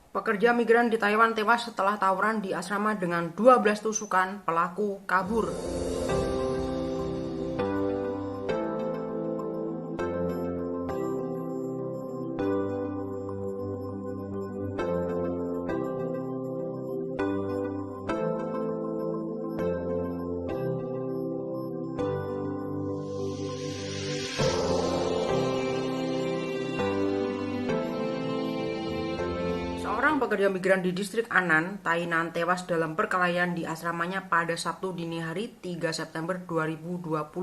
Pekerja migran di Taiwan tewas setelah tawuran di asrama dengan 12 tusukan, pelaku kabur. Seorang pekerja migran di distrik Anan, Tainan tewas dalam perkelahian di asramanya pada Sabtu dini hari 3 September 2022.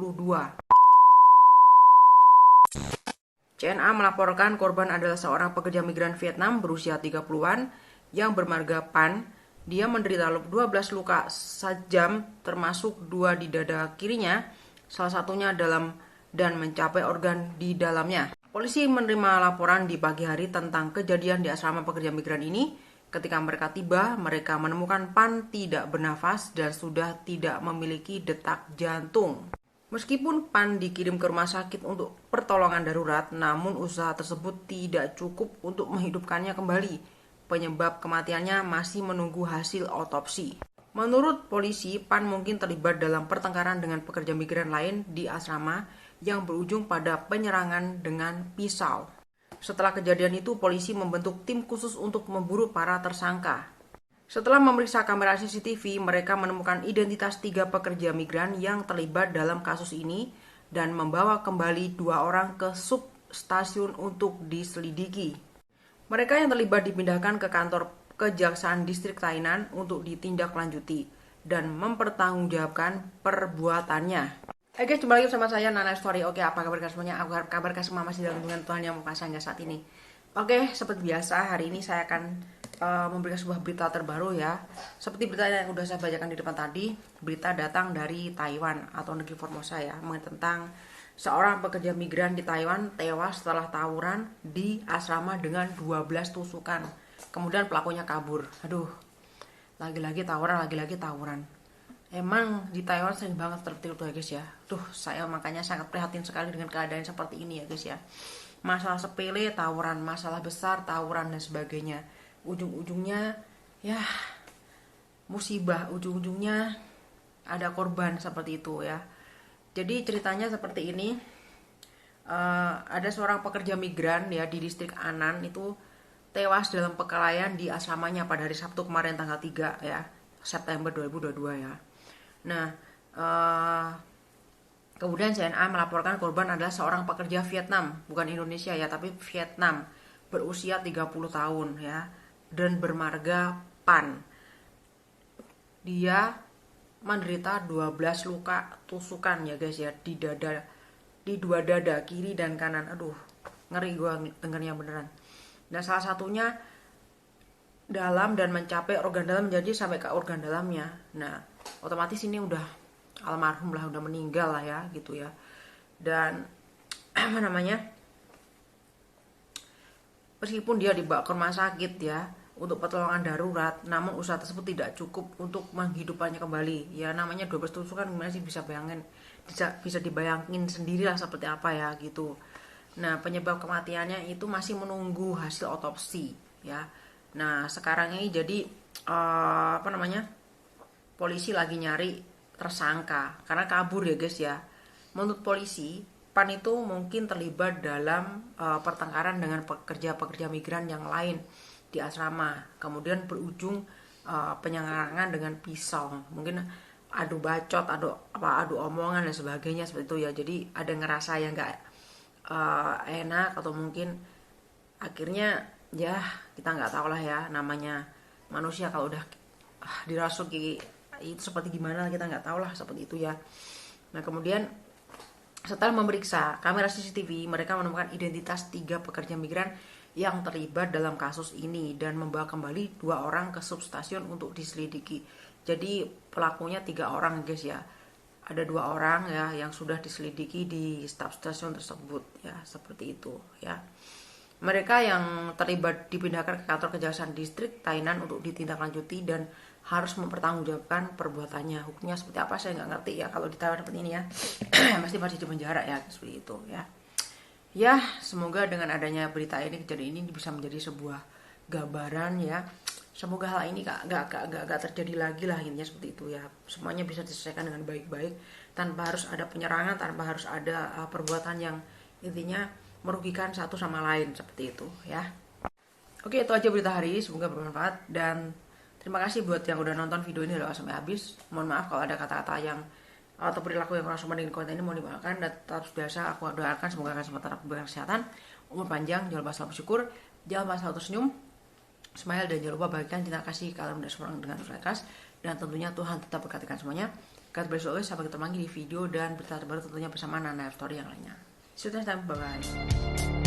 CNA melaporkan korban adalah seorang pekerja migran Vietnam berusia 30-an yang bermarga Pan. Dia menderita 12 luka sajam termasuk 2 di dada kirinya, salah satunya dalam dan mencapai organ di dalamnya. Polisi menerima laporan di pagi hari tentang kejadian di asrama pekerja migran ini. Ketika mereka tiba, mereka menemukan Pan tidak bernafas dan sudah tidak memiliki detak jantung. Meskipun Pan dikirim ke rumah sakit untuk pertolongan darurat, namun usaha tersebut tidak cukup untuk menghidupkannya kembali. Penyebab kematiannya masih menunggu hasil otopsi. Menurut polisi, Pan mungkin terlibat dalam pertengkaran dengan pekerja migran lain di asrama yang berujung pada penyerangan dengan pisau. Setelah kejadian itu, polisi membentuk tim khusus untuk memburu para tersangka. Setelah memeriksa kamera CCTV, mereka menemukan identitas 3 pekerja migran yang terlibat dalam kasus ini dan membawa kembali 2 orang ke substasiun untuk diselidiki. Mereka yang terlibat dipindahkan ke kantor Kejaksaan Distrik Tainan untuk ditindaklanjuti dan mempertanggungjawabkan perbuatannya. Oke, jumpa lagi bersama saya Nana Story. Oke, apa kabar kalian semuanya? Apa kabar kalian semua masih dalam lindungan Tuhan yang Maha Esa saat ini? Oke, seperti biasa hari ini saya akan memberikan sebuah berita terbaru ya. Seperti berita yang sudah saya bacakan di depan tadi, berita datang dari Taiwan atau negeri Formosa ya, tentang seorang pekerja migran di Taiwan tewas setelah tawuran di asrama dengan 12 tusukan. Kemudian pelakunya kabur. Aduh, lagi-lagi tawuran. Emang di Taiwan sering banget seperti itu ya guys ya. Saya makanya sangat prihatin sekali dengan keadaan seperti ini ya guys ya. Masalah sepele tawuran, masalah besar tawuran dan sebagainya. Ujung-ujungnya ya musibah, ujung-ujungnya ada korban seperti itu ya. Jadi ceritanya seperti ini. Ada seorang pekerja migran ya di distrik Anan itu tewas dalam perkelahian di asramanya pada hari Sabtu kemarin tanggal 3 ya, September 2022 ya. Nah, kemudian CNA melaporkan korban adalah seorang pekerja Vietnam, bukan Indonesia ya, tapi Vietnam, berusia 30 tahun ya, dan bermarga Pan. Dia menderita 12 luka tusukan ya guys ya, di dada, di 2 dada kiri dan kanan. Aduh, ngeri gue dengarnya beneran. Dan salah satunya dalam dan mencapai organ dalam, jadi sampai ke organ dalamnya. Nah, otomatis ini udah almarhum lah, udah meninggal lah ya gitu ya. Dan apa namanya, meskipun dia dibawa ke rumah sakit ya untuk pertolongan darurat, namun usaha tersebut tidak cukup untuk menghidupannya kembali. Ya namanya 12 tusukan, gimana sih bisa bayangin, bisa dibayangin sendirilah seperti apa ya gitu. Nah, penyebab kematiannya itu masih menunggu hasil otopsi ya. Nah, sekarang ini jadi polisi lagi nyari tersangka karena kabur ya guys ya. Menurut polisi, Pan itu mungkin terlibat dalam pertengkaran dengan pekerja-pekerja migran yang lain di asrama. Kemudian berujung penyerangan dengan pisau. Mungkin adu bacot, adu omongan dan sebagainya seperti itu ya. Jadi ada ngerasa yang nggak enak, atau mungkin akhirnya ya kita nggak tahu lah ya, namanya manusia kalau udah dirasuki itu seperti gimana kita nggak tahu lah seperti itu ya. Nah, kemudian setelah memeriksa kamera CCTV, mereka menemukan identitas 3 pekerja migran yang terlibat dalam kasus ini dan membawa kembali 2 orang ke substasiun untuk diselidiki. Jadi pelakunya 3 orang guys ya. Ada 2 orang ya yang sudah diselidiki di substasiun tersebut ya, seperti itu ya. Mereka yang terlibat dipindahkan ke kantor Kejaksaan Distrik Tainan untuk ditindaklanjuti dan harus mempertanggungjawabkan perbuatannya. Hukumnya seperti apa saya nggak ngerti ya kalau di Taiwan seperti ini ya. Pasti masih di penjara ya, seperti itu ya. Ya, semoga dengan adanya berita ini, kejadian ini bisa menjadi sebuah gambaran ya. Semoga hal ini gak terjadi lagi lah, intinya seperti itu ya. Semuanya bisa diselesaikan dengan baik-baik tanpa harus ada penyerangan, tanpa harus ada perbuatan yang intinya merugikan satu sama lain, seperti itu ya. Oke, itu aja berita hari ini, semoga bermanfaat dan terima kasih buat yang udah nonton video ini sampai habis. Mohon maaf kalau ada kata-kata yang atau perilaku yang kurang sopan dengan konten ini, mohon dimaafkan. Dan tetap biasa aku doakan semoga kalian semua tetap berkesehatan, umur panjang, jangan lupa selalu bersyukur, jangan lupa selalu tersenyum, smile, dan jangan lupa bagikan cinta kasih kalian udah seorang dengan terus ikhlas. Dan tentunya Tuhan tetap berkatikan semuanya. God bless you always. Sampai ketemu lagi di video dan berita terbaru tentunya bersama Nana Story yang lainnya. See you next time, bye bye.